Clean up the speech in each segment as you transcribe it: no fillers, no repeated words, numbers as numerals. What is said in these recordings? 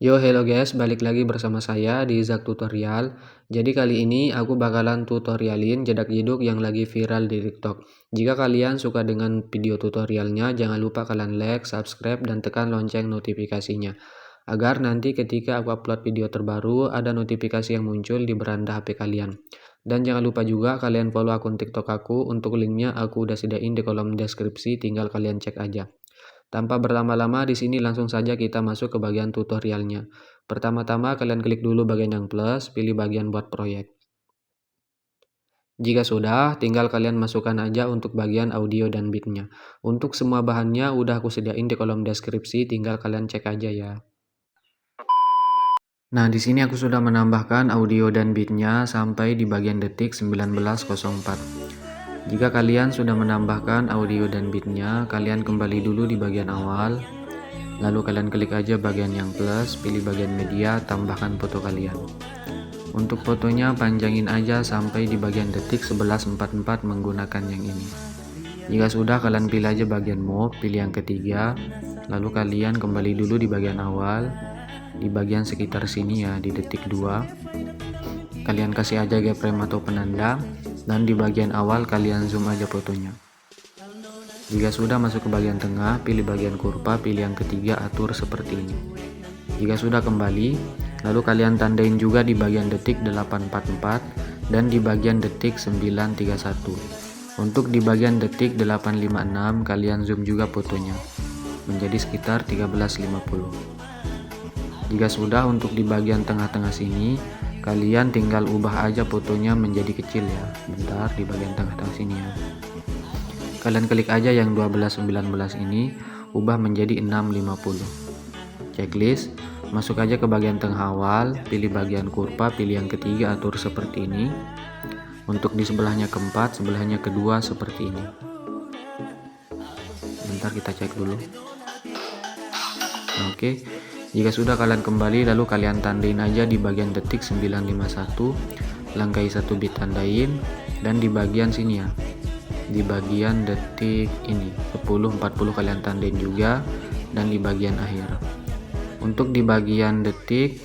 Yo, hello guys, balik lagi bersama saya di Zak Tutorial. Jadi kali ini aku bakalan tutorialin jedak-jeduk yang lagi viral di TikTok. Jika kalian suka dengan video tutorialnya, jangan lupa kalian like, subscribe, dan tekan lonceng notifikasinya. Agar nanti ketika aku upload video terbaru, ada notifikasi yang muncul di beranda HP kalian. Dan jangan lupa juga kalian follow akun TikTok aku, untuk linknya aku udah sediain di kolom deskripsi, tinggal kalian cek aja. Tanpa berlama-lama, di sini langsung saja kita masuk ke bagian tutorialnya. Pertama-tama kalian klik dulu bagian yang plus, pilih bagian buat proyek. Jika sudah, tinggal kalian masukkan aja untuk bagian audio dan beatnya. Untuk semua bahannya udah aku sediain di kolom deskripsi, tinggal kalian cek aja ya. Nah, di sini aku sudah menambahkan audio dan beatnya sampai di bagian detik 19.04. Jika kalian sudah menambahkan audio dan beatnya, kalian kembali dulu di bagian awal. Lalu kalian klik aja bagian yang plus, pilih bagian media, tambahkan foto kalian. Untuk fotonya panjangin aja sampai di bagian detik 11.44 menggunakan yang ini. Jika sudah, kalian pilih aja bagian move, pilih yang ketiga. Lalu kalian kembali dulu di bagian awal, di bagian sekitar sini ya, di detik 2. Kalian kasih aja keyframe atau penanda, dan di bagian awal kalian zoom aja fotonya. Jika sudah masuk ke bagian tengah, pilih bagian kurva, pilih yang ketiga, atur seperti ini. Jika sudah kembali, lalu kalian tandain juga di bagian detik 844 dan di bagian detik 931. Untuk di bagian detik 856 kalian zoom juga fotonya menjadi sekitar 13.50. Jika sudah, untuk di bagian tengah-tengah sini kalian tinggal ubah aja fotonya menjadi kecil ya. Bentar, di bagian tengah-tengah sini ya. Kalian klik aja yang 12.19 ini, ubah menjadi 6.50. Checklist, masuk aja ke bagian tengah awal, pilih bagian kurva, pilih yang ketiga, atur seperti ini. Untuk di sebelahnya keempat, sebelahnya kedua seperti ini. Bentar, kita cek dulu. Oke, jika sudah kalian kembali, lalu kalian tandain aja di bagian detik 951, langkai 1 bit tandain, dan di bagian sini ya, di bagian detik ini 10.40 kalian tandain juga, dan di bagian akhir. Untuk di bagian detik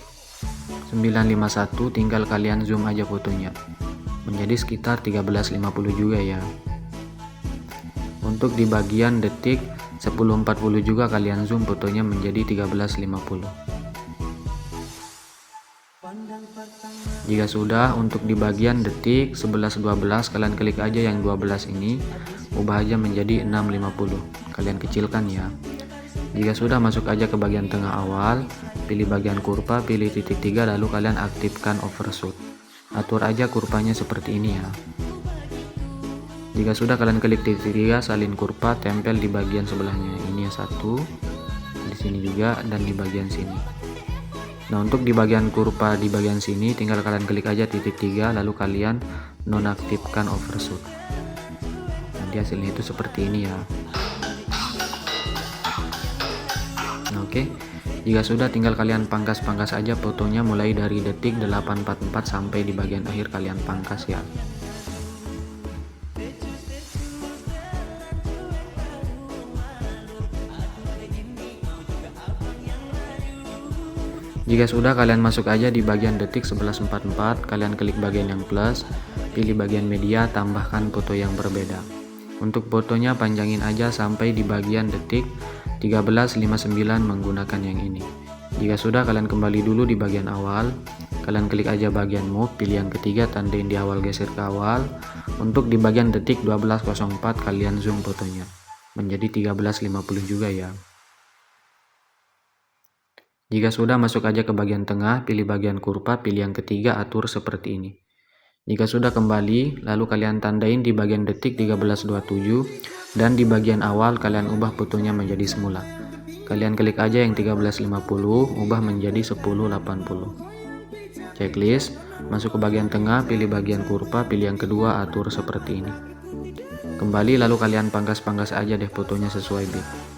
951 tinggal kalian zoom aja fotonya menjadi sekitar 13.50 juga ya. Untuk di bagian detik 10.40 juga kalian zoom fotonya menjadi 13.50. Jika sudah, untuk di bagian detik 11.12 kalian klik aja yang 12 ini, ubah aja menjadi 6.50. Kalian kecilkan ya. Jika sudah, masuk aja ke bagian tengah awal, pilih bagian kurva, pilih titik 3, lalu kalian aktifkan overshoot. Atur aja kurvanya seperti ini ya. Jika sudah, kalian klik titik 3, salin kurva, tempel di bagian sebelahnya. Ini ya, satu, di sini juga, dan di bagian sini. Nah, untuk di bagian kurva di bagian sini tinggal kalian klik aja titik 3, lalu kalian nonaktifkan overshoot. Nanti hasilnya itu seperti ini ya. Nah, oke. Jika sudah, tinggal kalian pangkas-pangkas aja fotonya mulai dari detik 844 sampai di bagian akhir kalian pangkas ya. Jika sudah, kalian masuk aja di bagian detik 11.44, kalian klik bagian yang plus, pilih bagian media, tambahkan foto yang berbeda. Untuk fotonya panjangin aja sampai di bagian detik 13.59 menggunakan yang ini. Jika sudah, kalian kembali dulu di bagian awal, kalian klik aja bagian move, pilih yang ketiga, tandain di awal, geser ke awal. Untuk di bagian detik 12.04 kalian zoom fotonya menjadi 13.50 juga ya. Jika sudah, masuk aja ke bagian tengah, pilih bagian kurva, pilih yang ketiga, atur seperti ini. Jika sudah kembali, lalu kalian tandain di bagian detik 13.27, dan di bagian awal kalian ubah fotonya menjadi semula. Kalian klik aja yang 13.50, ubah menjadi 10.80. Checklist, masuk ke bagian tengah, pilih bagian kurva, pilih yang kedua, atur seperti ini. Kembali, lalu kalian pangkas-pangkas aja deh fotonya sesuai bit.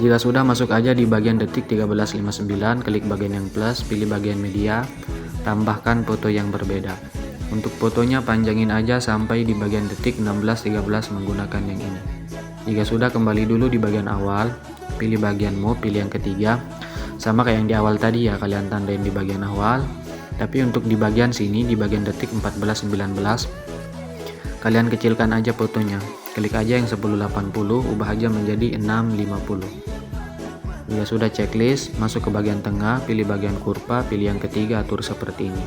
Jika sudah, masuk aja di bagian detik 13.59, klik bagian yang plus, pilih bagian media, tambahkan foto yang berbeda. Untuk fotonya panjangin aja sampai di bagian detik 16-13 menggunakan yang ini. Jika sudah, kembali dulu di bagian awal, pilih bagian move, pilih yang ketiga. Sama kayak yang di awal tadi ya, kalian tandain di bagian awal. Tapi untuk di bagian sini, di bagian detik 14-19, kalian kecilkan aja fotonya. Klik aja yang 1080, ubah aja menjadi 650. Jika sudah checklist, masuk ke bagian tengah, pilih bagian kurva, pilih yang ketiga, atur seperti ini.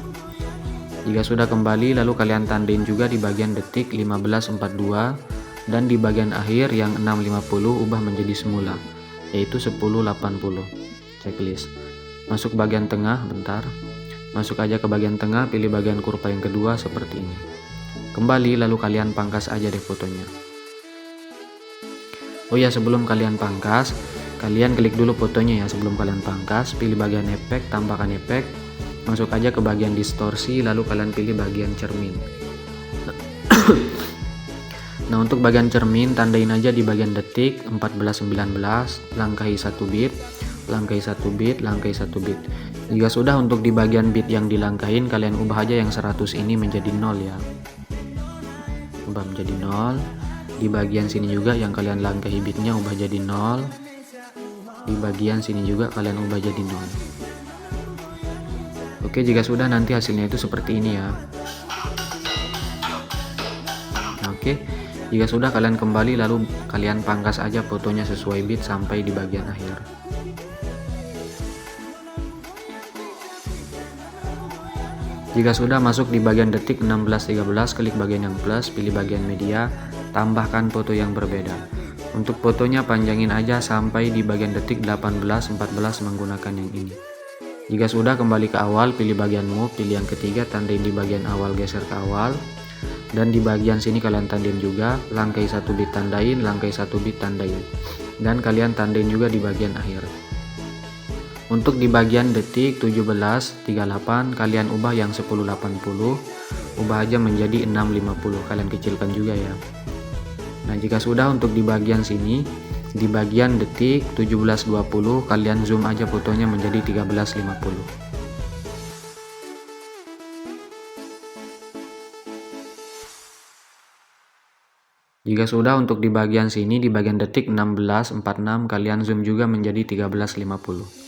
Jika sudah kembali, lalu kalian tandain juga di bagian detik 1542, dan di bagian akhir yang 650 ubah menjadi semula, yaitu 1080. Checklist. Masuk bagian tengah, bentar. Masuk aja ke bagian tengah, pilih bagian kurva yang kedua seperti ini. Kembali, lalu kalian pangkas aja deh fotonya. Oh ya, sebelum kalian pangkas, kalian klik dulu fotonya ya sebelum kalian pangkas. Pilih bagian efek, tambahkan efek. Masuk aja ke bagian distorsi, lalu kalian pilih bagian cermin. Nah, untuk bagian cermin, tandain aja di bagian detik 14-19, langkahi 1 bit, langkahi 1 bit, langkahi 1 bit. Jika sudah, untuk di bagian bit yang dilangkahin, kalian ubah aja yang 100 ini menjadi 0 ya. Ubah menjadi 0. Di bagian sini juga yang kalian langkahi bitnya ubah jadi 0. Di bagian sini juga kalian ubah jadi 0. Oke, jika sudah, nanti hasilnya itu seperti ini ya. Nah, oke, jika sudah, kalian kembali lalu kalian pangkas aja fotonya sesuai bit sampai di bagian akhir. Jika sudah, masuk di bagian detik 16-13, klik bagian yang plus, pilih bagian media, tambahkan foto yang berbeda. Untuk fotonya panjangin aja sampai di bagian detik 18-14 menggunakan yang ini. Jika sudah, kembali ke awal, pilih bagian move, pilih yang ketiga, tandain di bagian awal, geser ke awal. Dan di bagian sini kalian tandain juga, langkahi 1 bit tandain, langkahi 1 bit tandain. Dan kalian tandain juga di bagian akhir. Untuk di bagian detik 17-38, kalian ubah yang 1080, ubah aja menjadi 650, kalian kecilkan juga ya. Nah, jika sudah, untuk di bagian sini, di bagian detik 17.20 kalian zoom aja fotonya menjadi 13.50. Jika sudah, untuk di bagian sini di bagian detik 16.46 kalian zoom juga menjadi 13.50.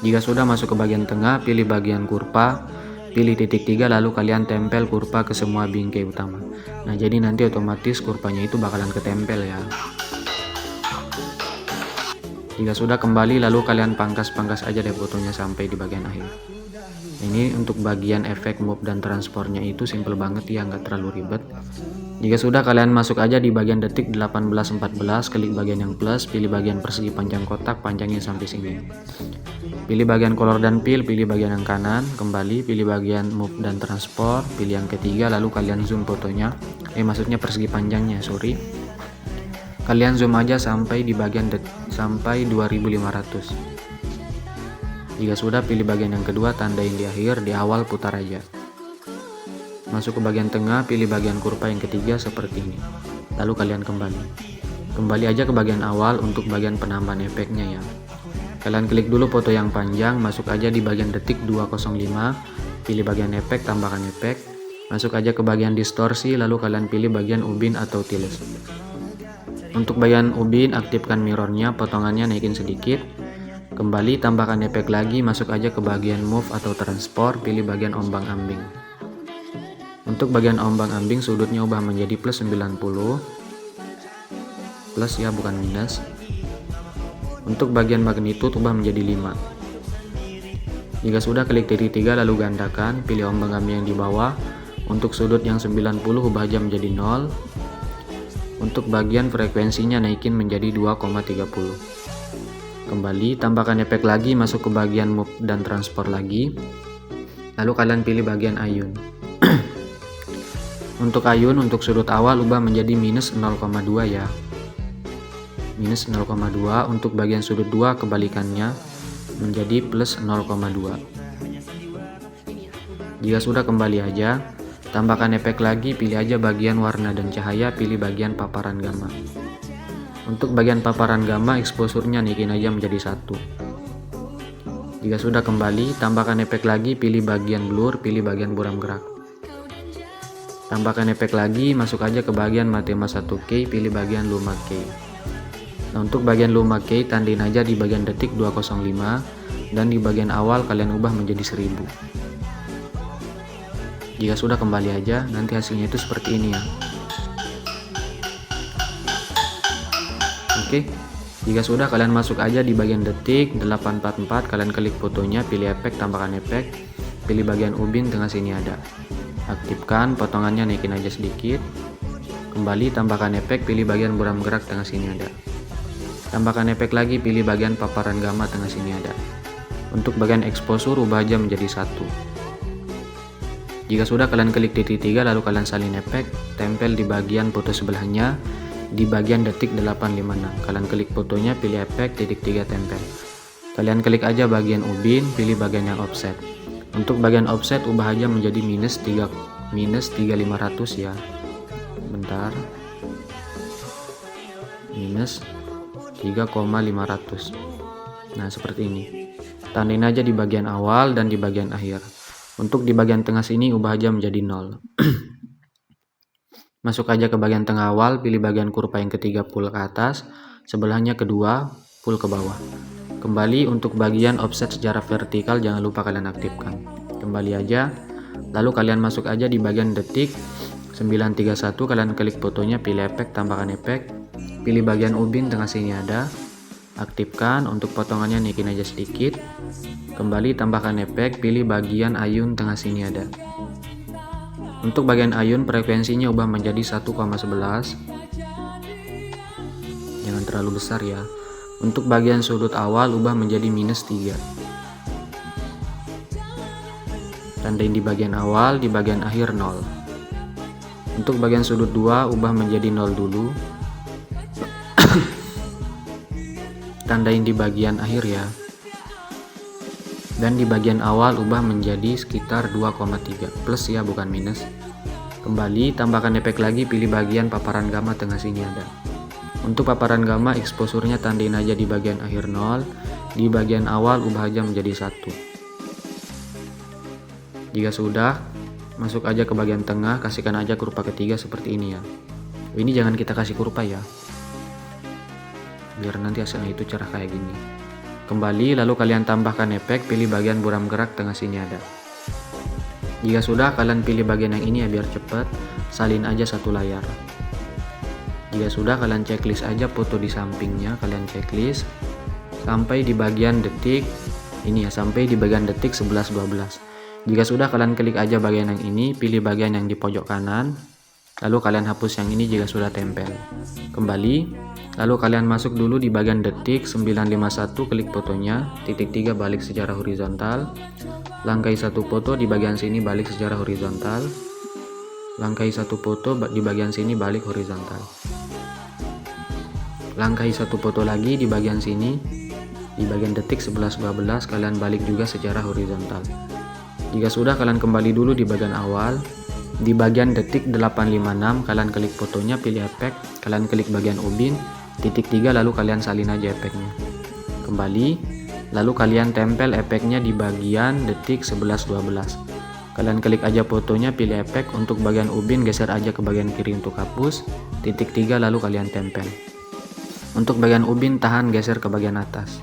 Jika sudah, masuk ke bagian tengah, pilih bagian kurva, pilih titik 3, lalu kalian tempel kurva ke semua bingkai utama. Nah, jadi nanti otomatis kurvanya itu bakalan ketempel ya. Jika sudah, kembali lalu kalian pangkas-pangkas aja deh fotonya sampai di bagian akhir. Ini untuk bagian efek move dan transportnya itu simple banget ya, nggak terlalu ribet. Jika sudah, kalian masuk aja di bagian detik 18-14, klik bagian yang plus, pilih bagian persegi panjang kotak, panjangnya sampai sini. Pilih bagian color dan fill, pilih bagian yang kanan, kembali pilih bagian move dan transport, pilih yang ketiga, lalu kalian zoom fotonya. Maksudnya persegi panjangnya, sorry. Kalian zoom aja sampai di bagian sampai 2500. Jika sudah, pilih bagian yang kedua, tandain di akhir, di awal putar aja. Masuk ke bagian tengah, pilih bagian kurva yang ketiga seperti ini. Lalu kalian kembali aja ke bagian awal untuk bagian penambahan efeknya ya. Kalian klik dulu foto yang panjang, masuk aja di bagian detik 205, pilih bagian efek, tambahkan efek. Masuk aja ke bagian distorsi, lalu kalian pilih bagian ubin atau tiles. Untuk bagian ubin, aktifkan mirrornya, potongannya naikin sedikit. Kembali, tambahkan efek lagi, masuk aja ke bagian move atau transport, pilih bagian ombang-ambing. Untuk bagian ombang-ambing, sudutnya ubah menjadi plus 90. Plus ya, bukan minus. Untuk bagian magnitude, ubah menjadi 5. Jika sudah, klik titik 3, lalu gandakan, pilih ombang-ambing yang di bawah. Untuk sudut yang 90, ubah aja menjadi 0. Untuk bagian frekuensinya naikin menjadi 2,30. Kembali, tambahkan efek lagi, masuk ke bagian move dan transport lagi. Lalu kalian pilih bagian ayun. Untuk ayun, untuk sudut awal ubah menjadi minus 0,2 ya. Minus 0,2. Untuk bagian sudut 2 kebalikannya menjadi plus 0,2. Jika sudah, kembali aja. Tambahkan efek lagi, pilih aja bagian warna dan cahaya, pilih bagian paparan gamma. Untuk bagian paparan gamma, exposure-nya naikin aja menjadi 1. Jika sudah kembali, tambahkan efek lagi, pilih bagian blur, pilih bagian buram gerak. Tambahkan efek lagi, masuk aja ke bagian Mathema 1K, pilih bagian Luma Key. Nah, untuk bagian Luma Key tandain aja di bagian detik 205 dan di bagian awal kalian ubah menjadi 1000. Jika sudah kembali aja, nanti hasilnya itu seperti ini ya. Oke. Jika sudah, kalian masuk aja di bagian detik 844, kalian klik fotonya, pilih efek, tambahkan efek, pilih bagian ubin tengah sini ada. Aktifkan, potongannya naikin aja sedikit. Kembali, tambahkan efek, pilih bagian buram gerak tengah sini ada. Tambahkan efek lagi, pilih bagian paparan gamma tengah sini ada. Untuk bagian exposure ubah aja menjadi 1. Jika sudah, kalian klik titik 3, lalu kalian salin efek, tempel di bagian foto sebelahnya. Di bagian detik 856 kalian klik fotonya, pilih efek, titik 3 tempel. Kalian klik aja bagian ubin, pilih bagian yang offset. Untuk bagian offset ubah aja menjadi minus 3500 ya. Bentar, minus 3,500. Nah, seperti ini. Tandain aja di bagian awal dan di bagian akhir. Untuk di bagian tengah sini ubah aja menjadi 0. Masuk aja ke bagian tengah awal, pilih bagian kurva yang ketiga pull ke atas, sebelahnya kedua pull ke bawah. Kembali untuk bagian offset secara vertikal jangan lupa kalian aktifkan. Kembali aja, lalu kalian masuk aja di bagian detik 931, kalian klik fotonya, pilih efek, tambahkan efek, pilih bagian ubin tengah sini ada, aktifkan. Untuk potongannya naikin aja sedikit. Kembali, tambahkan efek, pilih bagian ayun tengah sini ada. Untuk bagian ayun frekuensinya ubah menjadi 1,11. Jangan terlalu besar ya. Untuk bagian sudut awal ubah menjadi minus 3. Tandain di bagian awal, di bagian akhir 0. Untuk bagian sudut 2 ubah menjadi 0 dulu. Tandain di bagian akhir ya. Dan di bagian awal ubah menjadi sekitar 2,3 plus ya, bukan minus. Kembali, tambahkan efek lagi, pilih bagian paparan gamma tengah sini ada. Untuk paparan gamma exposure-nya tandain aja di bagian akhir 0, di bagian awal ubah aja menjadi 1. Jika sudah, masuk aja ke bagian tengah, kasihkan aja kurva ketiga seperti ini ya. Ini jangan kita kasih kurva ya, biar nanti hasilnya itu cerah kayak gini. Kembali, lalu kalian tambahkan efek, pilih bagian buram gerak tengah sini ada. Jika sudah, kalian pilih bagian yang ini ya biar cepat, salin aja satu layar. Jika sudah, kalian checklist aja foto di sampingnya, kalian checklist sampai di bagian detik ini ya, sampai di bagian detik 11-12. Jika sudah, kalian klik aja bagian yang ini, pilih bagian yang di pojok kanan, lalu kalian hapus yang ini jika sudah tempel. Kembali, lalu kalian masuk dulu di bagian detik 951, klik fotonya, titik 3 balik secara horizontal, langkai satu foto di bagian sini balik secara horizontal, langkai satu foto di bagian sini balik horizontal, langkai satu foto lagi di bagian sini, di bagian detik 11-12 kalian balik juga secara horizontal. Jika sudah, kalian kembali dulu di bagian awal. Di bagian detik 856 kalian klik fotonya, pilih efek, kalian klik bagian ubin, titik 3 lalu kalian salin aja efeknya. Kembali, lalu kalian tempel efeknya di bagian detik 11-12. Kalian klik aja fotonya, pilih efek, untuk bagian ubin geser aja ke bagian kiri untuk hapus, titik 3 lalu kalian tempel. Untuk bagian ubin tahan geser ke bagian atas.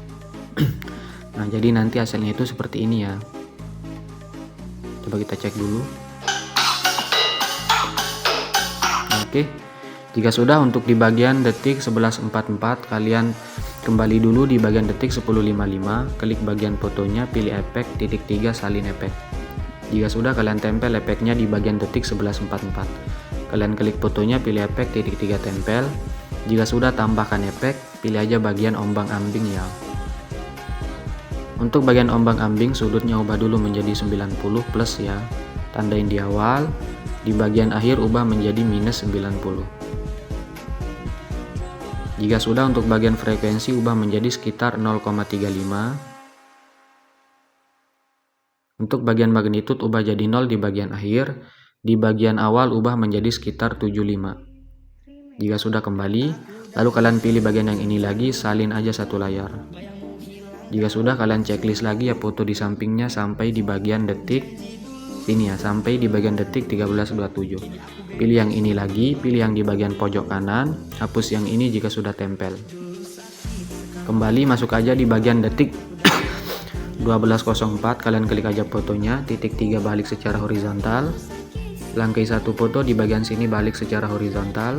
Nah, jadi nanti hasilnya itu seperti ini ya. Coba kita cek dulu. Oke, jika sudah, untuk di bagian detik 11.44 kalian kembali dulu di bagian detik 10.55, klik bagian fotonya, pilih efek, titik 3 salin efek. Jika sudah, kalian tempel efeknya di bagian detik 11.44. Kalian klik fotonya, pilih efek, titik 3 tempel. Jika sudah, tambahkan efek, pilih aja bagian ombang-ambing ya. Untuk bagian ombang-ambing sudutnya ubah dulu menjadi 90 plus ya. Tandain di awal. Di bagian akhir ubah menjadi minus 90. Jika sudah, untuk bagian frekuensi ubah menjadi sekitar 0,35. Untuk bagian magnitude ubah jadi 0 di bagian akhir. Di bagian awal ubah menjadi sekitar 75. Jika sudah, kembali, lalu kalian pilih bagian yang ini lagi, salin aja satu layar. Jika sudah, kalian checklist lagi ya foto di sampingnya sampai di bagian detik sini ya, sampai di bagian detik 13.27. Pilih yang ini lagi, pilih yang di bagian pojok kanan, hapus yang ini jika sudah tempel. Kembali masuk aja di bagian detik 12.04, kalian klik aja fotonya, titik 3 balik secara horizontal. Langkai satu foto di bagian sini balik secara horizontal.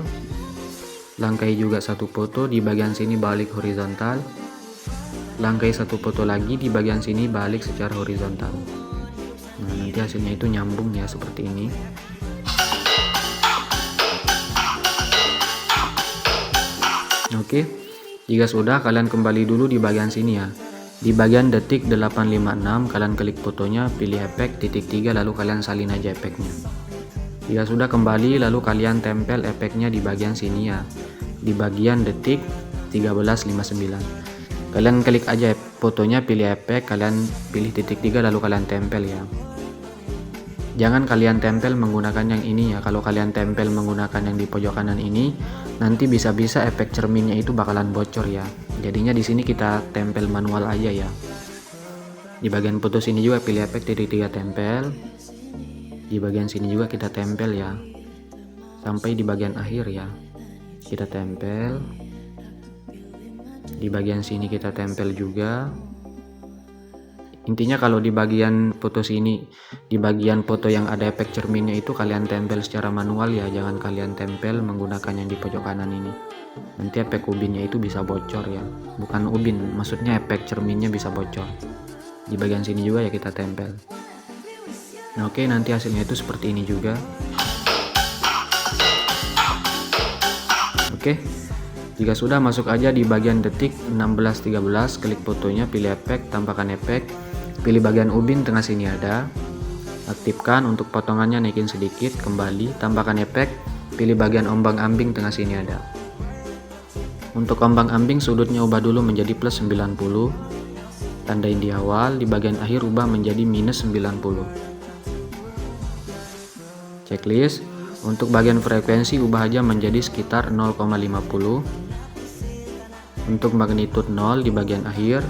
Langkai juga satu foto di bagian sini balik horizontal. Langkai satu foto lagi di bagian sini balik secara horizontal. Nah, nanti hasilnya itu nyambung ya seperti ini. Oke, jika sudah, kalian kembali dulu di bagian sini ya. Di bagian detik 856, kalian klik fotonya, pilih efek titik 3, lalu kalian salin aja efeknya. Jika sudah, kembali lalu kalian tempel efeknya di bagian sini ya, di bagian detik 13.59. Kalian klik aja fotonya, pilih efek, kalian pilih titik 3, lalu kalian tempel ya. Jangan kalian tempel menggunakan yang ini ya. Kalau kalian tempel menggunakan yang di pojok kanan ini, nanti bisa-bisa efek cerminnya itu bakalan bocor ya. Jadinya di sini kita tempel manual aja ya. Di bagian foto sini juga pilih efek titik 3, tempel. Di bagian sini juga kita tempel ya. Sampai di bagian akhir ya. Kita tempel. Di bagian sini kita tempel juga. Intinya kalau di bagian foto sini, di bagian foto yang ada efek cerminnya itu kalian tempel secara manual ya, jangan kalian tempel menggunakan yang di pojok kanan ini. Nanti efek ubinnya itu bisa bocor ya. Bukan ubin, maksudnya efek cerminnya bisa bocor. Di bagian sini juga ya kita tempel. Nah, oke, nanti hasilnya itu seperti ini juga. Oke. Jika sudah, masuk aja di bagian detik 16.13, klik fotonya, pilih efek, tambahkan efek, pilih bagian ubin tengah sini ada, aktifkan untuk potongannya, naikin sedikit, kembali, tambahkan efek, pilih bagian ombang-ambing tengah sini ada. Untuk ombang-ambing sudutnya ubah dulu menjadi plus 90, tandain di awal, di bagian akhir ubah menjadi minus 90. Checklist. Untuk bagian frekuensi ubah aja menjadi sekitar 0,50. Untuk magnitude 0 di bagian akhir,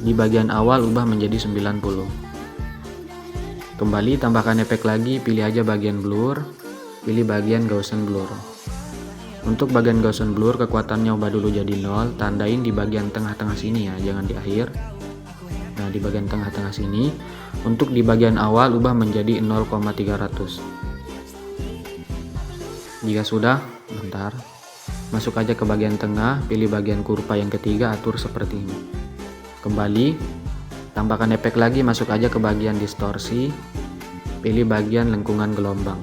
di bagian awal ubah menjadi 90. Kembali tambahkan efek lagi, pilih aja bagian blur, pilih bagian Gaussian blur. Untuk bagian Gaussian blur kekuatannya ubah dulu jadi 0, tandain di bagian tengah-tengah sini ya, jangan di akhir. Nah, di bagian tengah-tengah sini. Untuk di bagian awal ubah menjadi 0,300. Jika sudah, bentar, masuk aja ke bagian tengah, pilih bagian kurva yang ketiga, atur seperti ini. Kembali, tambahkan efek lagi, masuk aja ke bagian distorsi, pilih bagian lengkungan gelombang.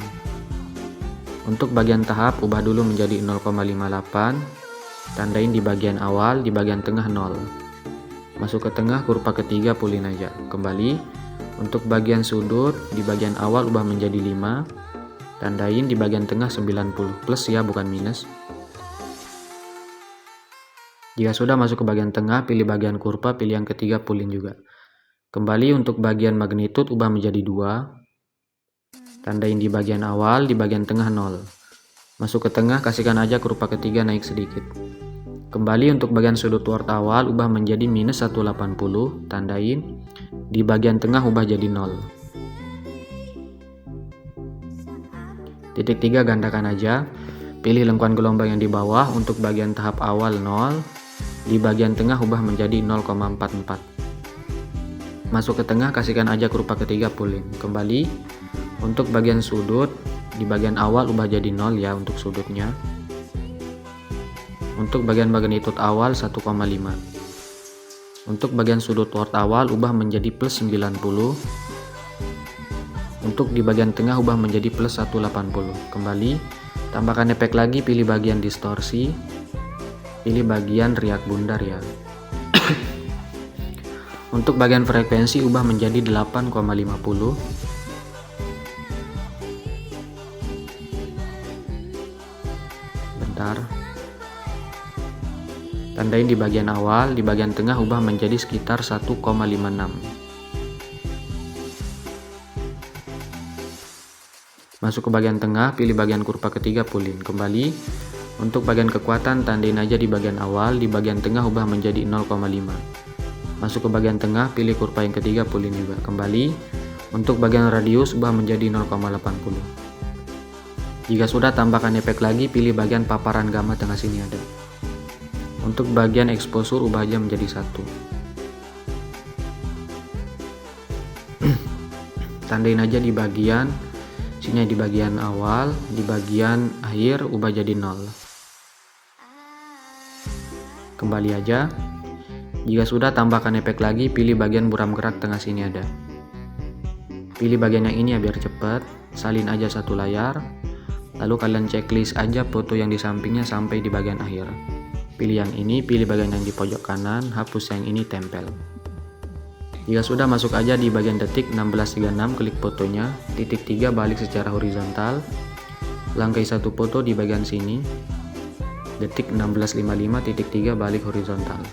Untuk bagian tahap, ubah dulu menjadi 0,58, tandain di bagian awal, di bagian tengah 0. Masuk ke tengah, kurva ketiga, pulin aja. Kembali, untuk bagian sudut, di bagian awal ubah menjadi 5, tandain di bagian tengah 90, plus ya, bukan minus. Jika sudah, masuk ke bagian tengah, pilih bagian kurva, pilih yang ketiga, pulin juga. Kembali untuk bagian magnitude ubah menjadi 2, tandain di bagian awal, di bagian tengah 0. Masuk ke tengah, kasihkan aja kurva ketiga naik sedikit. Kembali untuk bagian sudut word awal ubah menjadi minus 180, tandain di bagian tengah ubah jadi 0. Titik 3 gandakan aja, pilih lengkuan gelombang yang di bawah, untuk bagian tahap awal 0, di bagian tengah ubah menjadi 0,44. Masuk ke tengah, kasihkan aja kurva ketiga, pulin. Kembali, untuk bagian sudut, di bagian awal ubah jadi 0 ya untuk sudutnya. Untuk bagian magnitude awal 1,5. Untuk bagian sudut word awal ubah menjadi plus 90. Untuk di bagian tengah ubah menjadi plus 180. Kembali, tambahkan efek lagi, pilih bagian distorsi, pilih bagian riak bundar ya. Untuk bagian frekuensi ubah menjadi 8,50. Bentar. Tandain di bagian awal, di bagian tengah ubah menjadi sekitar 1,56. Masuk ke bagian tengah, pilih bagian kurva ketiga, pulin. Kembali, untuk bagian kekuatan tandain aja di bagian awal, di bagian tengah ubah menjadi 0,5. Masuk ke bagian tengah, pilih kurva yang ketiga, pulin juga. Kembali, untuk bagian radius ubah menjadi 0,80. Jika sudah, tambahkan efek lagi, pilih bagian paparan gamma tengah sini ada. Untuk bagian exposure ubah aja menjadi 1. Tandain aja di bagian sini, di bagian awal, di bagian akhir ubah jadi 0. Kembali aja. Jika sudah, tambahkan efek lagi, pilih bagian buram gerak tengah sini ada. Pilih bagian yang ini ya biar cepat. Salin aja satu layar. Lalu kalian checklist aja foto yang di sampingnya sampai di bagian akhir. Pilih yang ini, pilih bagian yang di pojok kanan, hapus yang ini, tempel. Jika sudah, masuk aja di bagian detik 1636, klik fotonya, titik 3 balik secara horizontal, langkai satu foto di bagian sini, detik 1655, titik 3 balik horizontal,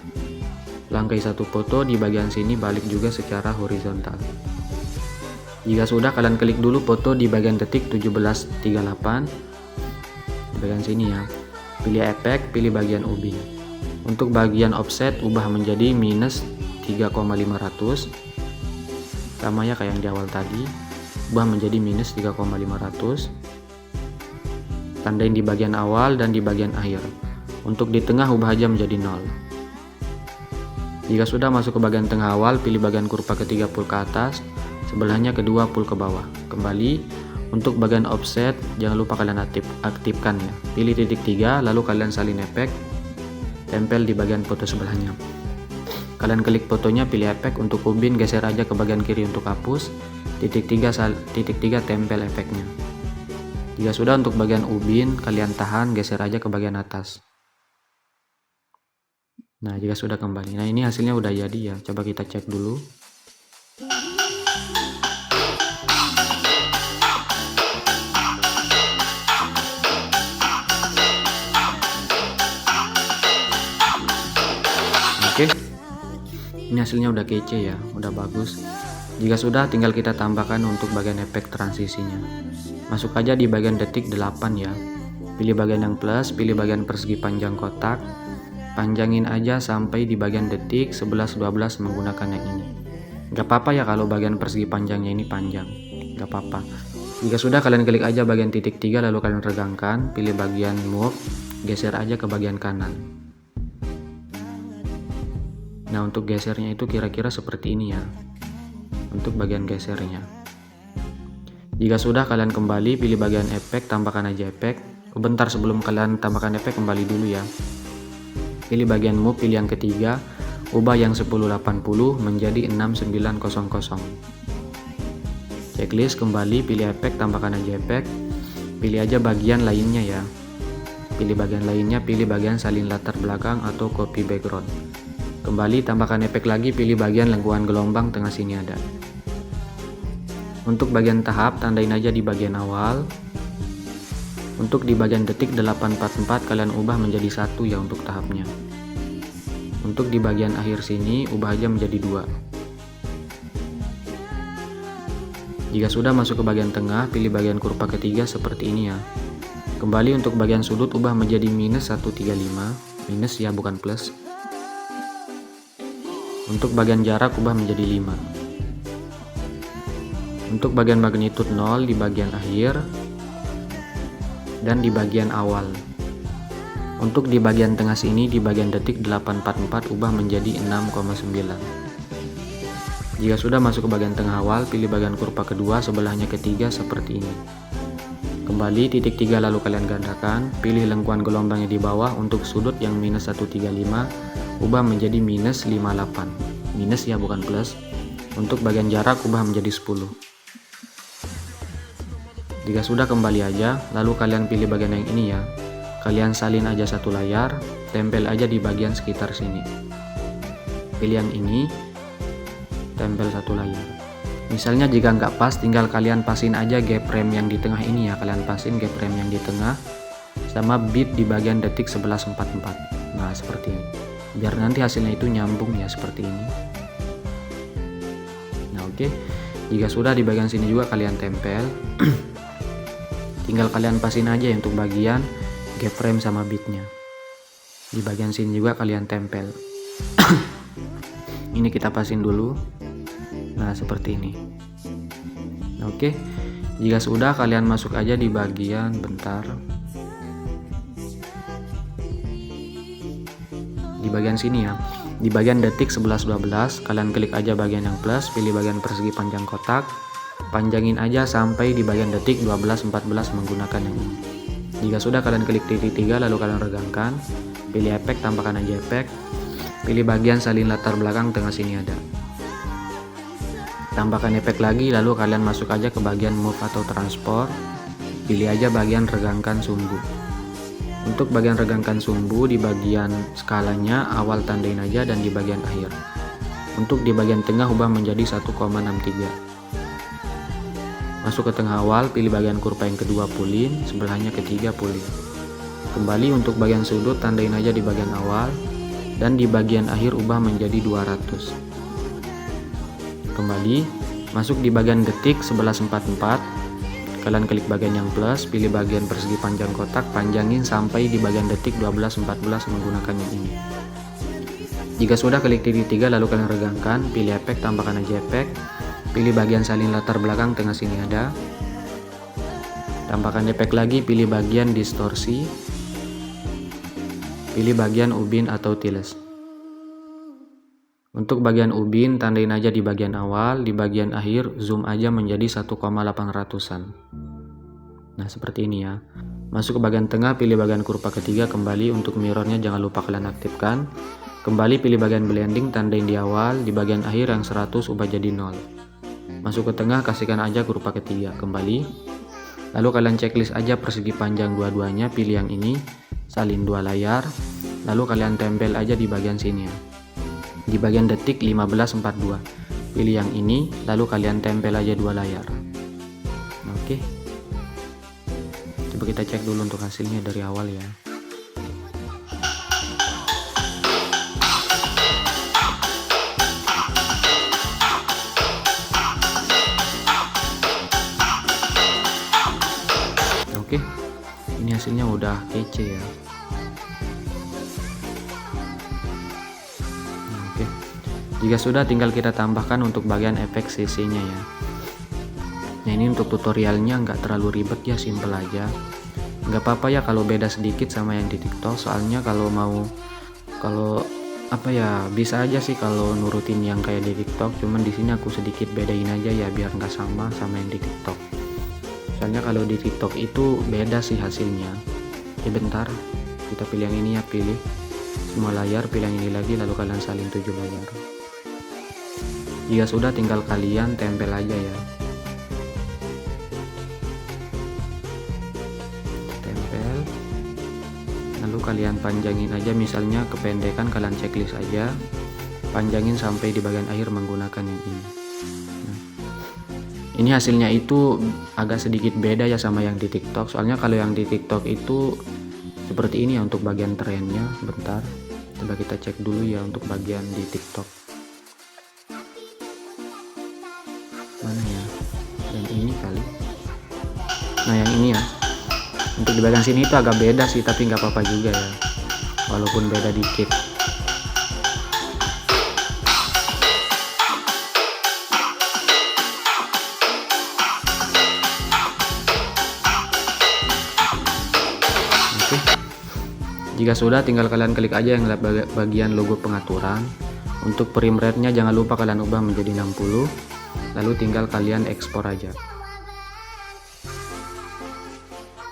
langkai satu foto di bagian sini, balik juga secara horizontal. Jika sudah, kalian klik dulu foto di bagian detik 1738, di bagian sini ya, pilih efek, pilih bagian ubin. Untuk bagian offset ubah menjadi minus 3,500, sama ya kayak yang di awal tadi, ubah menjadi minus 3,500. Tandain di bagian awal dan di bagian akhir. Untuk di tengah ubah aja menjadi 0. Jika sudah, masuk ke bagian tengah awal, pilih bagian kurva ketiga pull ke atas, sebelahnya kedua pull ke bawah. Kembali, untuk bagian offset jangan lupa kalian aktifkan ya. Pilih titik 3, lalu kalian salin efek, tempel di bagian foto sebelahnya. Kalian klik fotonya, pilih efek, untuk ubin geser aja ke bagian kiri untuk hapus, titik 3 tempel efeknya. Jika sudah, untuk bagian ubin kalian tahan, geser aja ke bagian atas. Nah, jika sudah, kembali. Nah, ini hasilnya udah jadi ya, coba kita cek dulu. Oke, ini hasilnya udah kece ya, udah bagus. Jika sudah, tinggal kita tambahkan untuk bagian efek transisinya. Masuk aja di bagian detik 8 ya. Pilih bagian yang plus, pilih bagian persegi panjang kotak. Panjangin aja sampai di bagian detik 11-12 menggunakan yang ini. Gak apa-apa ya kalau bagian persegi panjangnya ini panjang, gak apa-apa. Jika sudah, kalian klik aja bagian titik 3, lalu kalian regangkan, pilih bagian move, geser aja ke bagian kanan. Nah, untuk gesernya itu kira-kira seperti ini ya, untuk bagian gesernya. Jika sudah, kalian kembali, pilih bagian efek, tambahkan aja efek. Bentar, sebelum kalian tambahkan efek, kembali dulu ya. Pilih bagian move, pilih yang ketiga, ubah yang 1080 menjadi 6900. Checklist, kembali, pilih efek, tambahkan aja efek. Pilih aja bagian lainnya ya. Pilih bagian lainnya, pilih bagian salin latar belakang atau copy background. Kembali, tambahkan efek lagi, pilih bagian lengkungan gelombang tengah sini ada. Untuk bagian tahap, tandain aja di bagian awal. Untuk di bagian detik 844 kalian ubah menjadi 1 ya untuk tahapnya. Untuk di bagian akhir sini ubah aja menjadi 2. Jika sudah, masuk ke bagian tengah, pilih bagian kurva ketiga seperti ini ya. Kembali, untuk bagian sudut ubah menjadi minus 135, minus ya bukan plus. Untuk bagian jarak ubah menjadi 5. Untuk bagian magnitude 0 di bagian akhir dan di bagian awal. Untuk di bagian tengah sini di bagian detik 844 ubah menjadi 6,9. Jika sudah, masuk ke bagian tengah awal, pilih bagian kurva kedua, sebelahnya ketiga seperti ini. Kembali, titik 3 lalu kalian gandakan, pilih lengkuan gelombangnya di bawah. Untuk sudut yang minus 135 ubah menjadi minus 58, minus ya bukan plus. Untuk bagian jarak ubah menjadi 10. Jika sudah, kembali aja, lalu kalian pilih bagian yang ini ya. Kalian salin aja satu layar, tempel aja di bagian sekitar sini. Pilih yang ini, tempel satu layar. Misalnya jika nggak pas, tinggal kalian pasin aja gap frame yang di tengah ini ya. Kalian pasin gap frame yang di tengah sama bit di bagian detik 1144. Nah, seperti ini. Biar nanti hasilnya itu nyambung ya, seperti ini. Nah, oke. Jika sudah, di bagian sini juga kalian tempel. Tinggal kalian pasin aja ya untuk bagian gap frame sama bitnya. Di bagian sini juga kalian tempel. Ini kita pasin dulu. Nah, seperti ini. Oke. Jika sudah, kalian masuk aja di bagian di bagian sini ya. Di bagian detik 11-12, kalian klik aja bagian yang plus, pilih bagian persegi panjang kotak. Panjangin aja sampai di bagian detik 12-14 menggunakan yang ini. Jika sudah, kalian klik titik 3 lalu kalian regangkan. Pilih efek, tambahkan aja efek. Pilih bagian salin latar belakang, tengah sini ada. Tambahkan efek lagi, lalu kalian masuk aja ke bagian move atau transport. Pilih aja bagian regangkan sumbu. Untuk bagian regangkan sumbu, di bagian skalanya awal tandain aja dan di bagian akhir. Untuk di bagian tengah ubah menjadi 1,63. Masuk ke tengah awal, pilih bagian kurva yang kedua pulin, sebelahnya ketiga pulin. Kembali untuk bagian sudut, tandain aja di bagian awal dan di bagian akhir ubah menjadi 200. Kembali, masuk di bagian detik 11-44. Kalian klik bagian yang plus, pilih bagian persegi panjang kotak, panjangin sampai di bagian detik 12-14 menggunakan yang ini. Jika sudah, klik titik 3 lalu kalian regangkan, pilih efek, tambahkan aja efek. Pilih bagian salin latar belakang, tengah sini ada. Tambahkan efek lagi, pilih bagian distorsi. Pilih bagian ubin atau tiles. Untuk bagian ubin, tandain aja di bagian awal, di bagian akhir zoom aja menjadi 1,800-an. Nah, seperti ini ya. Masuk ke bagian tengah, pilih bagian kurva ketiga, kembali untuk mirrornya jangan lupa kalian aktifkan. Kembali pilih bagian blending, tandain di awal, di bagian akhir yang 100 ubah jadi 0. Masuk ke tengah, kasihkan aja kurva ketiga, kembali. Lalu kalian checklist aja persegi panjang dua-duanya, pilih yang ini, salin 2 layar. Lalu kalian tempel aja di bagian sini ya. Di bagian detik 15-42, pilih yang ini, lalu kalian tempel aja 2 layar. Oke, coba kita cek dulu untuk hasilnya dari awal ya. Oke, ini hasilnya udah kece ya. Jika sudah, tinggal kita tambahkan untuk bagian efek CC-nya ya. Nah, ini untuk tutorialnya nggak terlalu ribet ya, simple aja. Nggak apa-apa ya kalau beda sedikit sama yang di TikTok, soalnya kalau bisa aja sih kalau nurutin yang kayak di TikTok, cuman di sini aku sedikit bedain aja ya biar nggak sama yang di TikTok. Soalnya kalau di TikTok itu beda sih hasilnya. Bentar, kita pilih yang ini ya, pilih semua layar, pilih yang ini lagi, lalu kalian salin 7 layar. Jika sudah, tinggal kalian tempel aja ya. Tempel. Lalu kalian panjangin aja, misalnya kependekan kalian checklist aja. Panjangin sampai di bagian akhir menggunakan yang ini. Nah, ini hasilnya itu agak sedikit beda ya sama yang di TikTok. Soalnya kalau yang di TikTok itu seperti ini ya untuk bagian trennya. Bentar, coba kita cek dulu ya untuk bagian di TikTok. Mana ya? Yang ini kali. Nah, yang ini ya. Untuk di bagian sini itu agak beda sih, tapi nggak apa-apa juga ya. Walaupun beda dikit. Oke. Jika sudah, tinggal kalian klik aja yang bagian logo pengaturan. Untuk frame rate-nya jangan lupa kalian ubah menjadi 60. Lalu tinggal kalian ekspor aja.